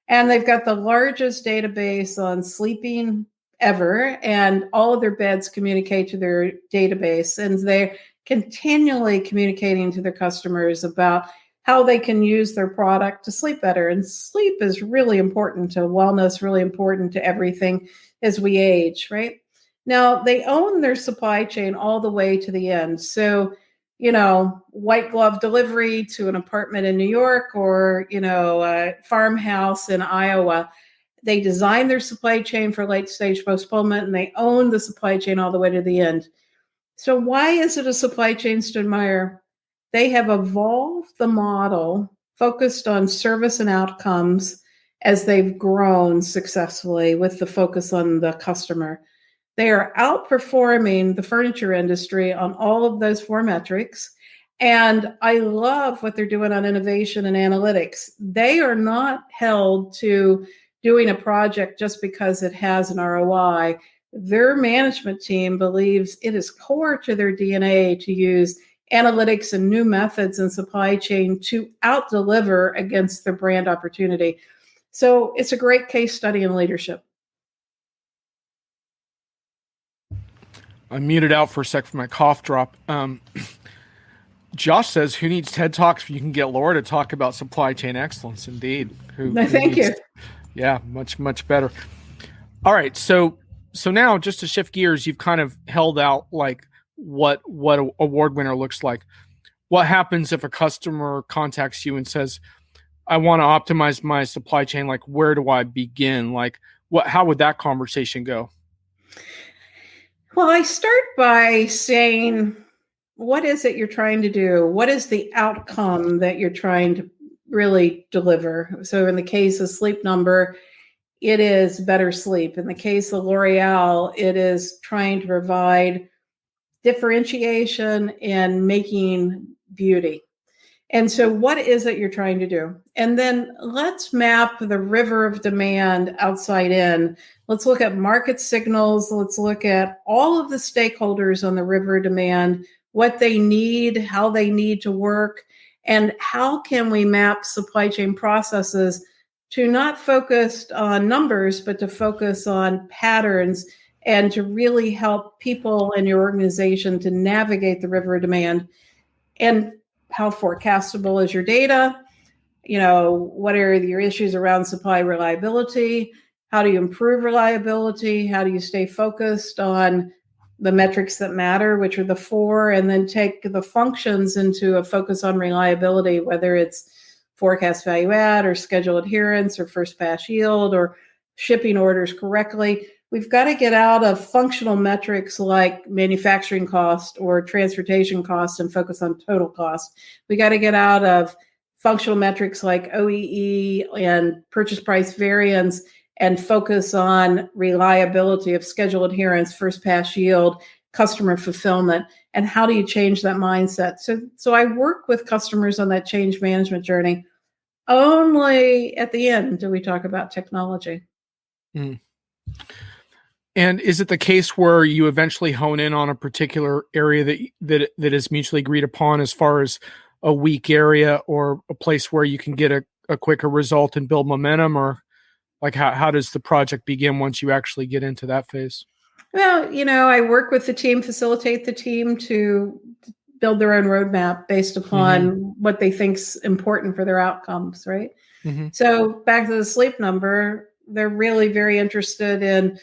And they've got the largest database on sleeping ever, and all of their beds communicate to their database, and they're continually communicating to their customers about how they can use their product to sleep better. And sleep is really important to wellness, really important to everything as we age, right? Now, they own their supply chain all the way to the end. So, white glove delivery to an apartment in New York or, a farmhouse in Iowa. They design their supply chain for late stage postponement, and they own the supply chain all the way to the end. So why is it a supply chain stood Meyer? They have evolved the model focused on service and outcomes as they've grown successfully with the focus on the customer. They are outperforming the furniture industry on all of those 4 metrics. And I love what they're doing on innovation and analytics. They are not held to doing a project just because it has an ROI. Their management team believes it is core to their DNA to use analytics and new methods in supply chain to out-deliver against their brand opportunity. So it's a great case study in leadership. I muted out for a sec for my cough drop. Josh says, who needs TED Talks if you can get Lora to talk about supply chain excellence? Indeed. Thank you. Yeah, much, much better. All right. So now just to shift gears, you've kind of held out like what an award winner looks like. What happens if a customer contacts you and says, I want to optimize my supply chain? Like, where do I begin? Like, how would that conversation go? Well, I start by saying, what is it you're trying to do? What is the outcome that you're trying to really deliver? So in the case of Sleep Number, it is better sleep. In the case of L'Oreal, it is trying to provide differentiation and making beauty. And so what is it you're trying to do? And then let's map the river of demand outside in. Let's look at market signals. Let's look at all of the stakeholders on the river of demand, what they need, how they need to work, and how can we map supply chain processes to not focus on numbers, but to focus on patterns and to really help people in your organization to navigate the river of demand. And how forecastable is your data? What are your issues around supply reliability? How do you improve reliability? How do you stay focused on the metrics that matter, which are the 4, and then take the functions into a focus on reliability, whether it's forecast value add or schedule adherence or first pass yield or shipping orders correctly. we've got to get out of functional metrics like manufacturing cost or transportation cost and focus on total cost. We got to get out of functional metrics like OEE and purchase price variance and focus on reliability of schedule adherence, first pass yield, customer fulfillment, and how do you change that mindset? So I work with customers on that change management journey. Only at the end do we talk about technology. Mm. And is it the case where you eventually hone in on a particular area that is mutually agreed upon as far as a weak area or a place where you can get a quicker result and build momentum? Or like how does the project begin once you actually get into that phase? Well, I work with the team, facilitate the team to build their own roadmap based upon what they think's important for their outcomes, right? Mm-hmm. So back to the sleep number, they're really very interested in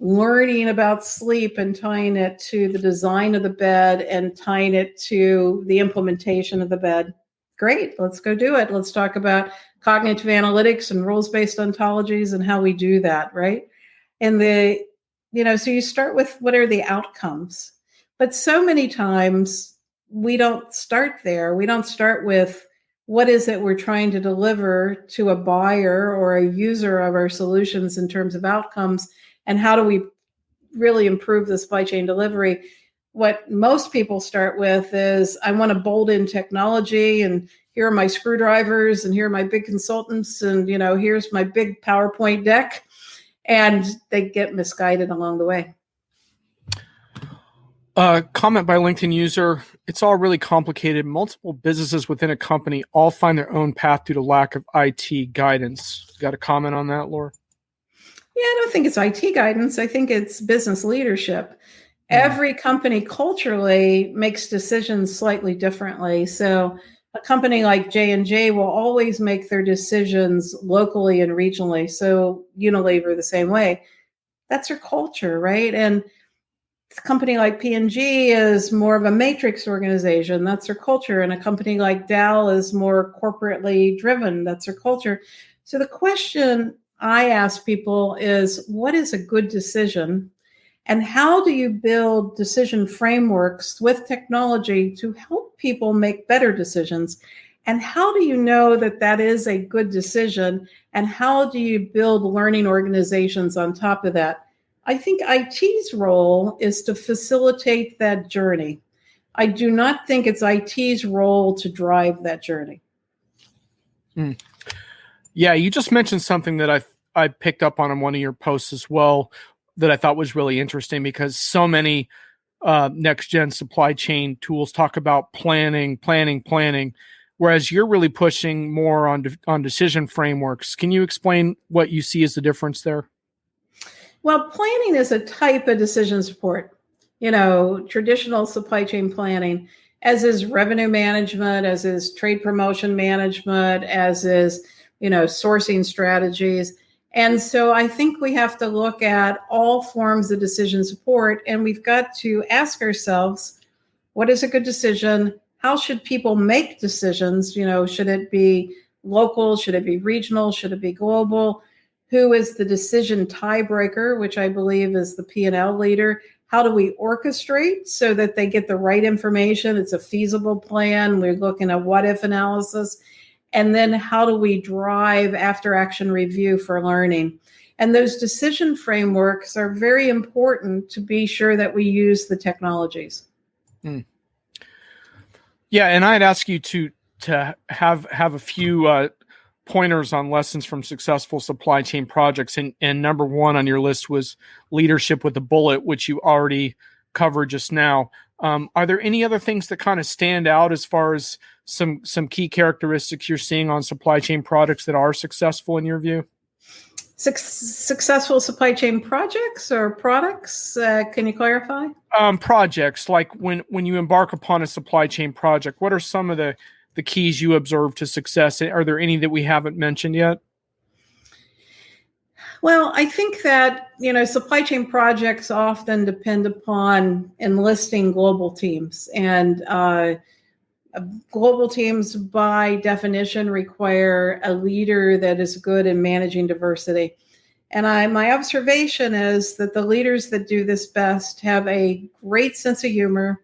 learning about sleep and tying it to the design of the bed and tying it to the implementation of the bed. Great, let's go do it. Let's talk about cognitive analytics and rules-based ontologies and how we do that, right? And so you start with what are the outcomes? But so many times we don't start there. We don't start with what is it we're trying to deliver to a buyer or a user of our solutions in terms of outcomes, and how do we really improve the supply chain delivery. What most people start with is, I want to bolt in technology, and here are my screwdrivers, and here are my big consultants, and here's my big PowerPoint deck, and they get misguided along the way. Comment by LinkedIn user, it's all really complicated. Multiple businesses within a company all find their own path due to lack of IT guidance. Got a comment on that, Laura? Yeah, I don't think it's IT guidance. I think it's business leadership. Every company culturally makes decisions slightly differently. So a company like J&J will always make their decisions locally and regionally. So Unilever the same way. That's their culture, right? And a company like P&G is more of a matrix organization. That's their culture. And a company like Dow is more corporately driven. That's their culture. So the question I ask people is, what is a good decision? And how do you build decision frameworks with technology to help people make better decisions? And how do you know that that is a good decision? And how do you build learning organizations on top of that? I think IT's role is to facilitate that journey. I do not think it's IT's role to drive that journey. Yeah, you just mentioned something that I picked up on in one of your posts as well that I thought was really interesting, because so many next-gen supply chain tools talk about planning, whereas you're really pushing more on decision frameworks. Can you explain what you see as the difference there? Well, planning is a type of decision support. Traditional supply chain planning, as is revenue management, as is trade promotion management, as is, sourcing strategies. And so I think we have to look at all forms of decision support, and we've got to ask ourselves, what is a good decision? How should people make decisions? Should it be local? Should it be regional? Should it be global? Who is the decision tiebreaker, which I believe is the P&L leader? How do we orchestrate so that they get the right information? It's a feasible plan. We're looking at what-if analysis. And then how do we drive after-action review for learning? And those decision frameworks are very important to be sure that we use the technologies. Yeah, and I'd ask you to have a few pointers on lessons from successful supply chain projects. And number one on your list was leadership with a bullet, which you already covered just now. Are there any other things that kind of stand out as far as some key characteristics you're seeing on supply chain products that are successful in your view? Successful supply chain projects or products? Can you clarify? Projects, like when you embark upon a supply chain project, what are some of the keys you observe to success? Are there any that we haven't mentioned yet? Well, I think that, supply chain projects often depend upon enlisting global teams, and global teams by definition require a leader that is good in managing diversity. And my observation is that the leaders that do this best have a great sense of humor.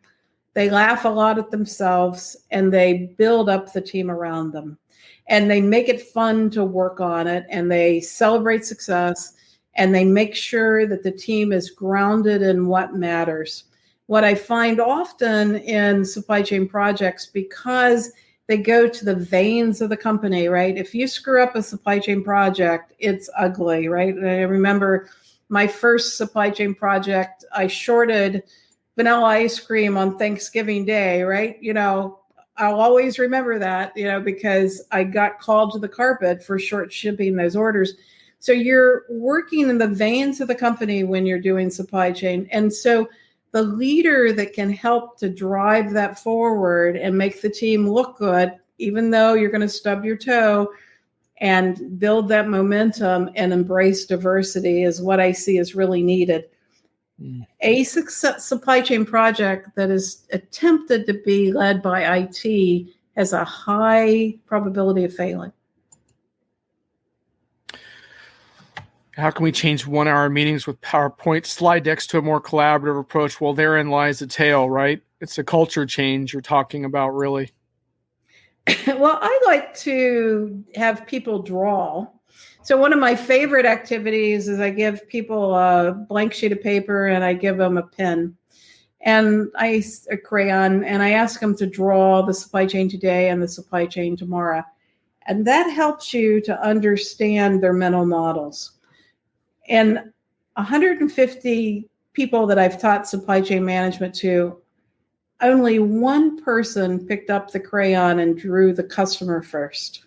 They laugh a lot at themselves, and they build up the team around them. And they make it fun to work on it, and they celebrate success, and they make sure that the team is grounded in what matters. What I find often in supply chain projects, because they go to the veins of the company, right? If you screw up a supply chain project, it's ugly, right? I remember my first supply chain project, I shorted vanilla ice cream on Thanksgiving Day, right? I'll always remember that, because I got called to the carpet for short shipping those orders. So you're working in the veins of the company when you're doing supply chain. And so the leader that can help to drive that forward and make the team look good, even though you're going to stub your toe, and build that momentum and embrace diversity is what I see is really needed. A supply chain project that is attempted to be led by IT has a high probability of failing. How can we change 1-hour meetings with PowerPoint slide decks to a more collaborative approach? Well, therein lies the tale, right? It's a culture change you're talking about, really. Well, I like to have people draw. So one of my favorite activities is I give people a blank sheet of paper and I give them a pen and a crayon, and I ask them to draw the supply chain today and the supply chain tomorrow. And that helps you to understand their mental models. And 150 people that I've taught supply chain management to, only one person picked up the crayon and drew the customer first.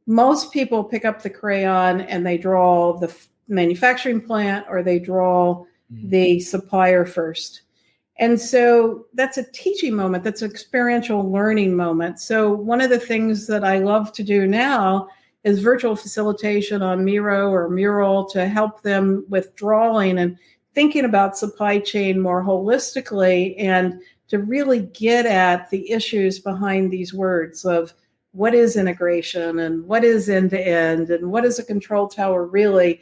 Most people pick up the crayon and they draw the manufacturing plant or they draw the supplier first. And so that's a teaching moment. That's an experiential learning moment. So one of the things that I love to do now is virtual facilitation on Miro or Mural to help them with drawing and thinking about supply chain more holistically and to really get at the issues behind these words of what is integration and what is end-to-end and what is a control tower really.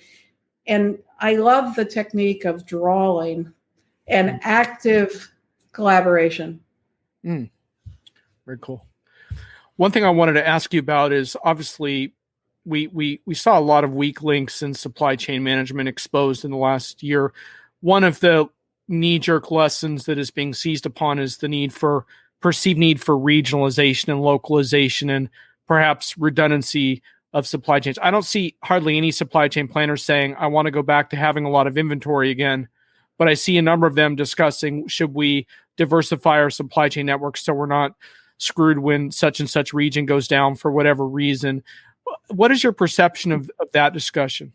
And I love the technique of drawing and active collaboration. Very cool. One thing I wanted to ask you about is obviously we saw a lot of weak links in supply chain management exposed in the last year. One of the knee-jerk lessons that is being seized upon is the perceived need for regionalization and localization and perhaps redundancy of supply chains. I don't see hardly any supply chain planners saying, I want to go back to having a lot of inventory again. But I see a number of them discussing, should we diversify our supply chain networks so we're not screwed when such and such region goes down for whatever reason. What is your perception of that discussion?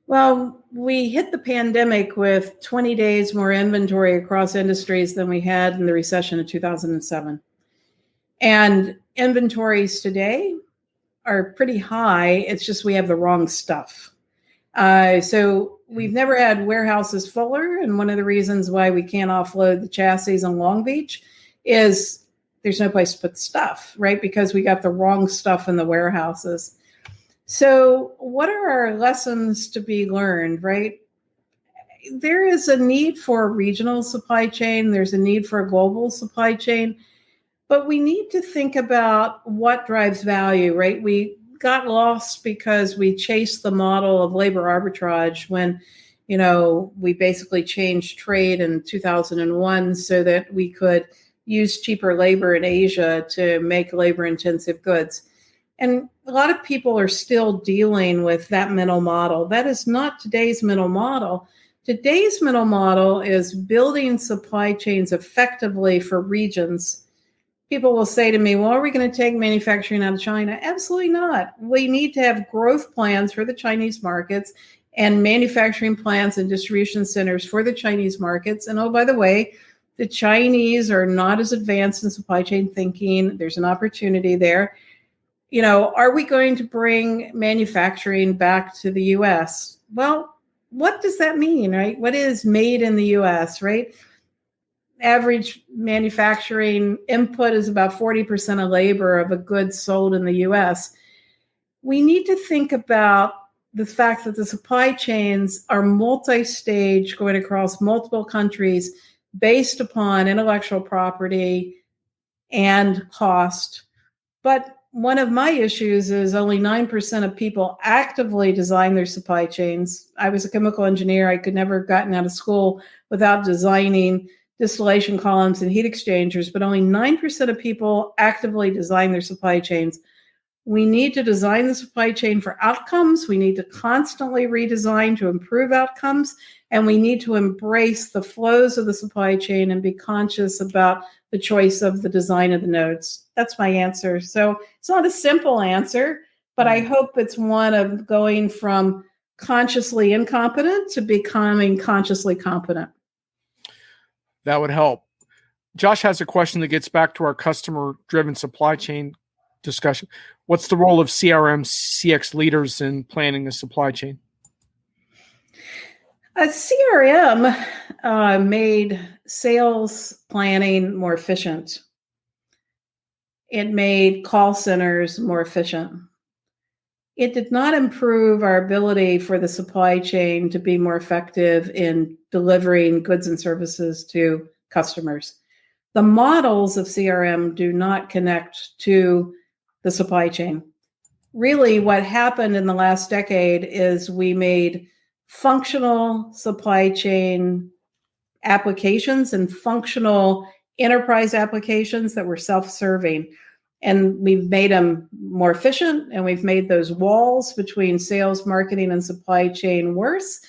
Well, we hit the pandemic with 20 days more inventory across industries than we had in the recession of 2007. And inventories today are pretty high. It's just we have the wrong stuff. So we've never had warehouses fuller. And one of the reasons why we can't offload the chassis in Long Beach is there's no place to put the stuff, right? Because we got the wrong stuff in the warehouses. So what are our lessons to be learned, right? There is a need for a regional supply chain. There's a need for a global supply chain. But we need to think about what drives value, right? We got lost because we chased the model of labor arbitrage when, we basically changed trade in 2001 so that we could use cheaper labor in Asia to make labor-intensive goods. And a lot of people are still dealing with that mental model. That is not today's mental model. Today's mental model is building supply chains effectively for regions. People will say to me, well, are we going to take manufacturing out of China? Absolutely not. We need to have growth plans for the Chinese markets and manufacturing plants and distribution centers for the Chinese markets. And oh, by the way, the Chinese are not as advanced in supply chain thinking. There's an opportunity there. Are we going to bring manufacturing back to the U.S.? Well, what does that mean, right? What is made in the U.S., right? Average manufacturing input is about 40% of labor of a good sold in the U.S. We need to think about the fact that the supply chains are multi-stage, going across multiple countries based upon intellectual property and cost. But one of my issues is only 9% of people actively design their supply chains. I was a chemical engineer. I could never have gotten out of school without designing distillation columns and heat exchangers, but only 9% of people actively design their supply chains. We need to design the supply chain for outcomes. We need to constantly redesign to improve outcomes. And we need to embrace the flows of the supply chain and be conscious about the choice of the design of the nodes. That's my answer. So it's not a simple answer, but I hope it's one of going from consciously incompetent to becoming consciously competent. That would help. Josh has a question that gets back to our customer-driven supply chain discussion. What's the role of CRM, CX leaders in planning the supply chain? CRM made sales planning more efficient. It made call centers more efficient. It did not improve our ability for the supply chain to be more effective in delivering goods and services to customers. The models of CRM do not connect to the supply chain. Really, what happened in the last decade is we made functional supply chain applications and functional enterprise applications that were self-serving. And we've made them more efficient, and we've made those walls between sales, marketing, and supply chain worse.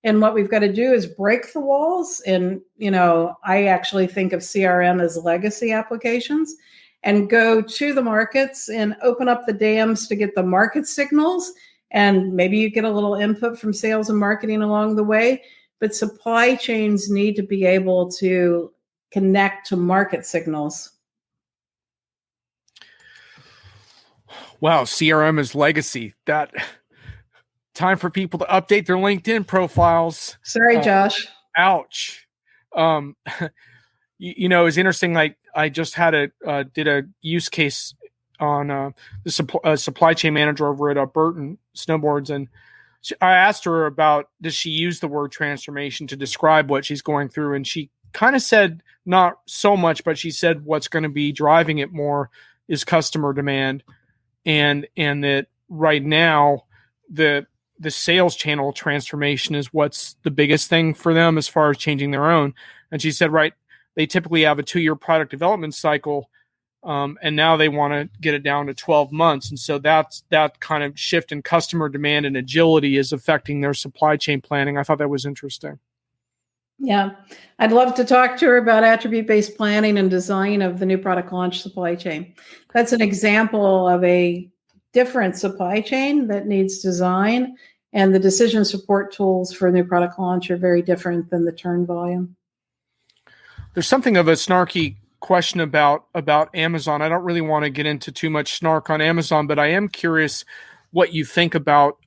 And what we've got to do is break the walls. And, I actually think of CRM as legacy applications, and go to the markets and open up the dams to get the market signals. And maybe you get a little input from sales and marketing along the way. But supply chains need to be able to connect to market signals. Wow, CRM is legacy. That time for people to update their LinkedIn profiles. Sorry, Josh. Ouch. It's interesting. Like I just did a use case on the supply chain manager over at Burton Snowboards, and I asked her about, does she use the word transformation to describe what she's going through, and she kind of said not so much, but she said what's going to be driving it more is customer demand. And that right now the sales channel transformation is what's the biggest thing for them as far as changing their own. And she said, right, they typically have a 2-year product development cycle, and now they want to get it down to 12 months. And so that kind of shift in customer demand and agility is affecting their supply chain planning. I thought that was interesting. Yeah, I'd love to talk to her about attribute-based planning and design of the new product launch supply chain. That's an example of a different supply chain that needs design, and the decision support tools for new product launch are very different than the turn volume. There's something of a snarky question about Amazon. I don't really want to get into too much snark on Amazon, but I am curious what you think about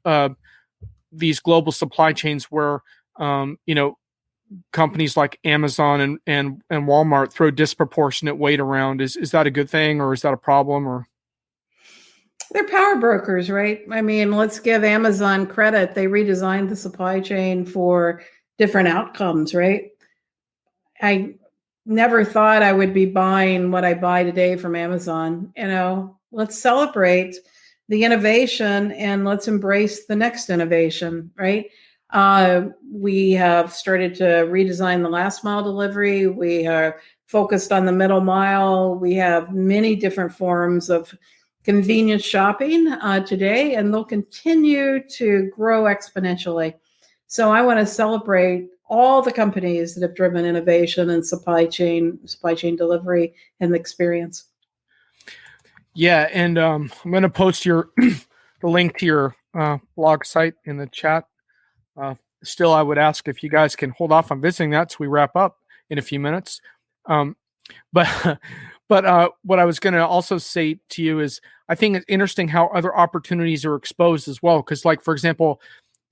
these global supply chains where, companies like Amazon and Walmart throw disproportionate weight around. Is that a good thing, or is that a problem? Or they're power brokers, right? I mean, let's give Amazon credit. They redesigned the supply chain for different outcomes, right? I never thought I would be buying what I buy today from Amazon. Let's celebrate the innovation and let's embrace the next innovation, right? We have started to redesign the last mile delivery. We are focused on the middle mile. We have many different forms of convenience shopping today, and they'll continue to grow exponentially. So I want to celebrate all the companies that have driven innovation and supply chain delivery and the experience. Yeah, and I'm going to post the link to your blog site in the chat. Still, I would ask if you guys can hold off on visiting that so we wrap up in a few minutes. But what I was going to also say to you is I think it's interesting how other opportunities are exposed as well. Because, like, for example,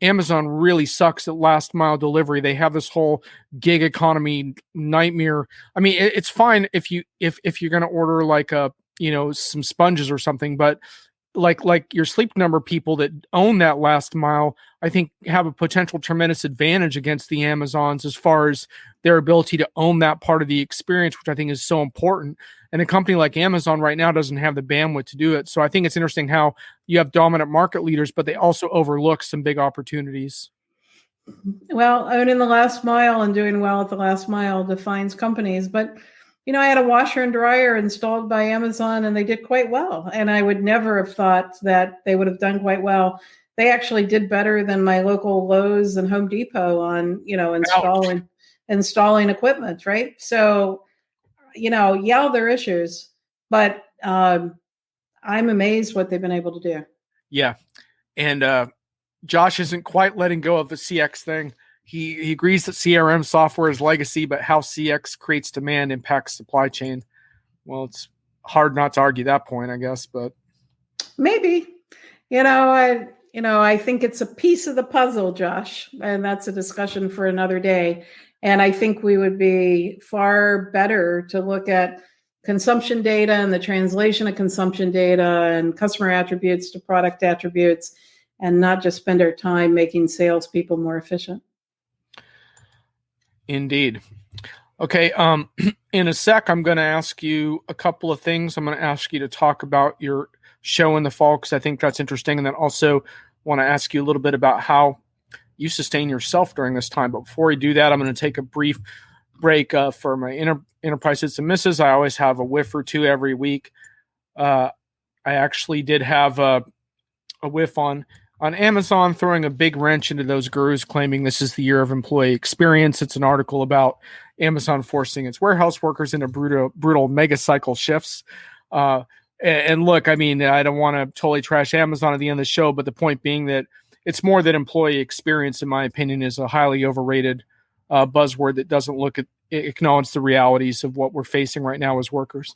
Amazon really sucks at last mile delivery. They have this whole gig economy nightmare. I mean, it's fine if you're going to order like some sponges or something, but like your Sleep Number people that own that last mile, I think have a potential tremendous advantage against the Amazons as far as their ability to own that part of the experience, which I think is so important. And a company like Amazon right now doesn't have the bandwidth to do it. So I think it's interesting how you have dominant market leaders, but they also overlook some big opportunities. Well, owning the last mile and doing well at the last mile defines companies. But, I had a washer and dryer installed by Amazon and they did quite well. And I would never have thought that they would have done quite well. They actually did better than my local Lowe's and Home Depot on, installing equipment, right? So, yeah, there are issues, but I'm amazed what they've been able to do. Yeah. And Josh isn't quite letting go of the CX thing. He agrees that CRM software is legacy, but how CX creates demand impacts supply chain. Well, it's hard not to argue that point, I guess, but maybe, I think it's a piece of the puzzle, Josh, and that's a discussion for another day. And I think we would be far better to look at consumption data and the translation of consumption data and customer attributes to product attributes, and not just spend our time making salespeople more efficient. Indeed. Okay. In a sec, I'm going to ask you a couple of things. I'm going to ask you to talk about your show in the fall, because I think that's interesting. And then also want to ask you a little bit about how you sustain yourself during this time. But before we do that, I'm going to take a brief break for my enterprise hits and misses. I always have a whiff or two every week. I actually did have a whiff on Amazon throwing a big wrench into those gurus claiming this is the year of employee experience. It's an article about Amazon forcing its warehouse workers into brutal mega cycle shifts. And look, I mean, I don't want to totally trash Amazon at the end of the show, but the point being that it's more that employee experience, in my opinion, is a highly overrated buzzword that doesn't acknowledge the realities of what we're facing right now as workers.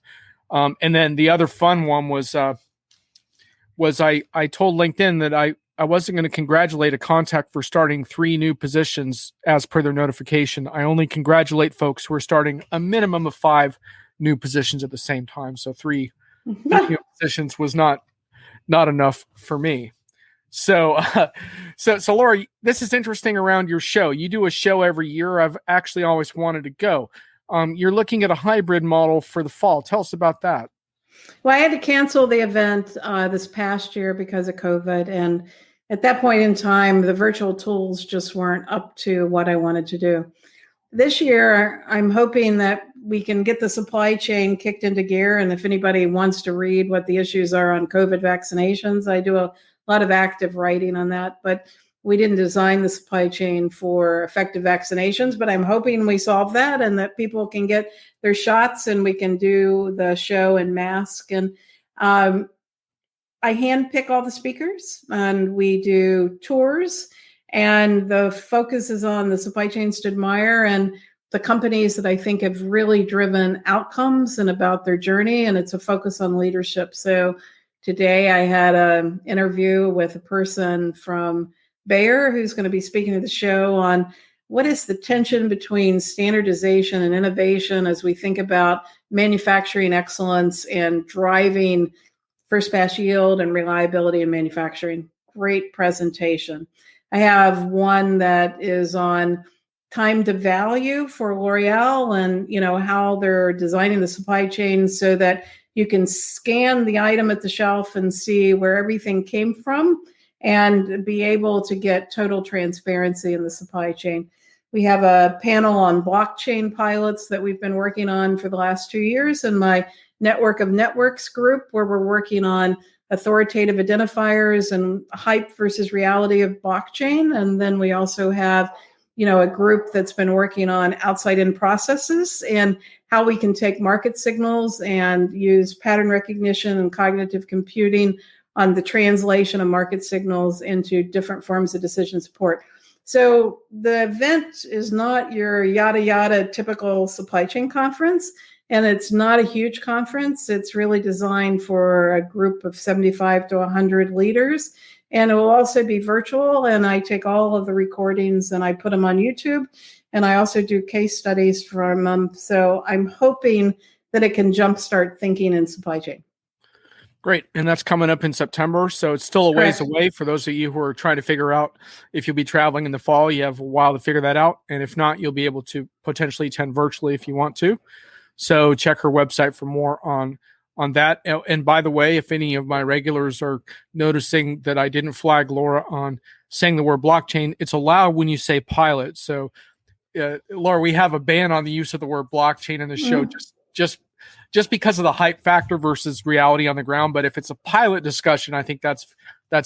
And then the other fun one was I told LinkedIn that I wasn't going to congratulate a contact for starting 3 new positions as per their notification. I only congratulate folks who are starting a minimum of 5 new positions at the same time. So 3 new positions was not enough for me. So Lora, this is interesting around your show. You do a show every year. I've actually always wanted to go. You're looking at a hybrid model for the fall. Tell us about that. Well, I had to cancel the event this past year because of COVID. And at that point in time, the virtual tools just weren't up to what I wanted to do. This year, I'm hoping that we can get the supply chain kicked into gear. And if anybody wants to read what the issues are on COVID vaccinations, I do a lot of active writing on that. But we didn't design the supply chain for effective vaccinations, but I'm hoping we solve that and that people can get their shots and we can do the show in mask. And I handpick all the speakers and we do tours, and the focus is on the supply chain stood mire and the companies that I think have really driven outcomes and about their journey. And it's a focus on leadership. So today I had an interview with a person from Bayer who's going to be speaking to the show on what is the tension between standardization and innovation as we think about manufacturing excellence and driving first pass yield and reliability in manufacturing. Great presentation. I have one that is on time to value for L'Oreal and how they're designing the supply chain so that you can scan the item at the shelf and see where everything came from and be able to get total transparency in the supply chain. We have a panel on blockchain pilots that we've been working on for the last 2 years in my Network of Networks group, where we're working on authoritative identifiers and hype versus reality of blockchain. And then we also have, a group that's been working on outside-in processes and how we can take market signals and use pattern recognition and cognitive computing on the translation of market signals into different forms of decision support. So the event is not your yada yada typical supply chain conference, and it's not a huge conference. It's really designed for a group of 75 to 100 leaders, and it will also be virtual. And I take all of the recordings and I put them on YouTube, and I also do case studies from them. So I'm hoping that it can jumpstart thinking in supply chain. Great. And that's coming up in September. So it's still a ways Correct. away for those of you who are trying to figure out if you'll be traveling in the fall. You have a while to figure that out. And if not, you'll be able to potentially attend virtually if you want to. So check her website for more on that. And by the way, if any of my regulars are noticing that I didn't flag Lora on saying the word blockchain, it's allowed when you say pilot. So Laura, we have a ban on the use of the word blockchain in the show, just because of the hype factor versus reality on the ground. But if it's a pilot discussion, I think that's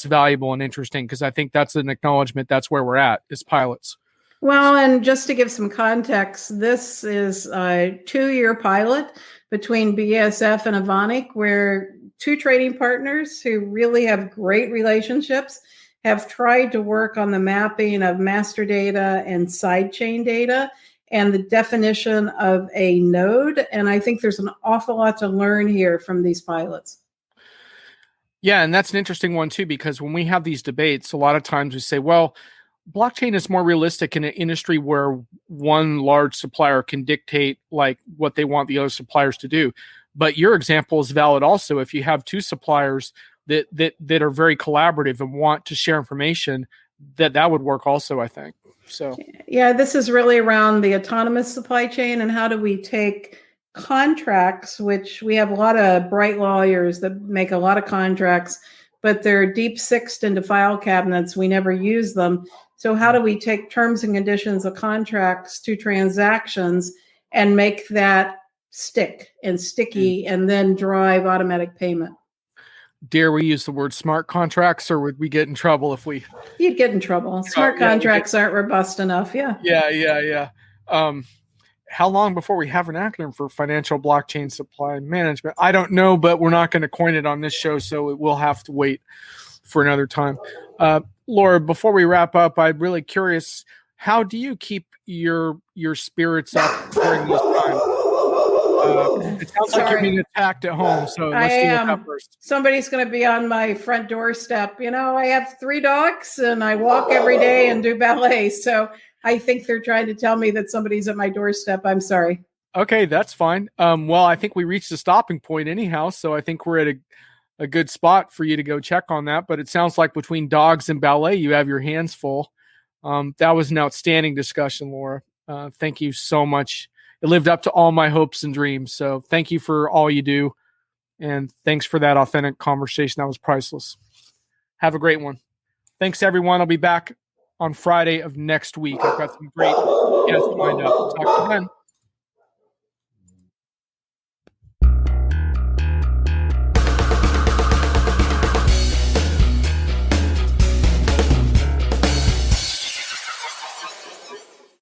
valuable and interesting, because I think that's an acknowledgement that's where we're at, is pilots. Well, and just to give some context, this is a 2-year pilot between BASF and Evonik, where two trading partners who really have great relationships have tried to work on the mapping of master data and sidechain data and the definition of a node. And I think there's an awful lot to learn here from these pilots. Yeah, and that's an interesting one too, because when we have these debates, a lot of times we say, well, blockchain is more realistic in an industry where one large supplier can dictate like what they want the other suppliers to do. But your example is valid also. If you have two suppliers that are very collaborative and want to share information, that would work also, I think. So yeah, this is really around the autonomous supply chain and how do we take contracts, which we have a lot of bright lawyers that make a lot of contracts, but they're deep sixed into file cabinets. We never use them. So how do we take terms and conditions of contracts to transactions and make that stick and sticky and then drive automatic payment? Dare we use the word smart contracts, or would we get in trouble if we... You'd get in trouble. Smart contracts aren't robust enough. Yeah. How long before we have an acronym for financial blockchain supply management? I don't know, but we're not going to coin it on this show, so it will have to wait for another time. Lora, before we wrap up, I'm really curious, how do you keep your spirits up during this time? It sounds like you're being attacked at home, so let's deal with that first. Somebody's going to be on my front doorstep. You know, I have 3 dogs and I walk every day and do ballet. So I think they're trying to tell me that somebody's at my doorstep. I'm sorry. Okay, that's fine. Well, I think we reached a stopping point anyhow, so I think we're at a good spot for you to go check on that. But it sounds like between dogs and ballet, you have your hands full. That was an outstanding discussion, Lora. Thank you so much. It lived up to all my hopes and dreams. So thank you for all you do. And thanks for that authentic conversation. That was priceless. Have a great one. Thanks, everyone. I'll be back on Friday of next week. I've got some great guests lined up. Talk to you then.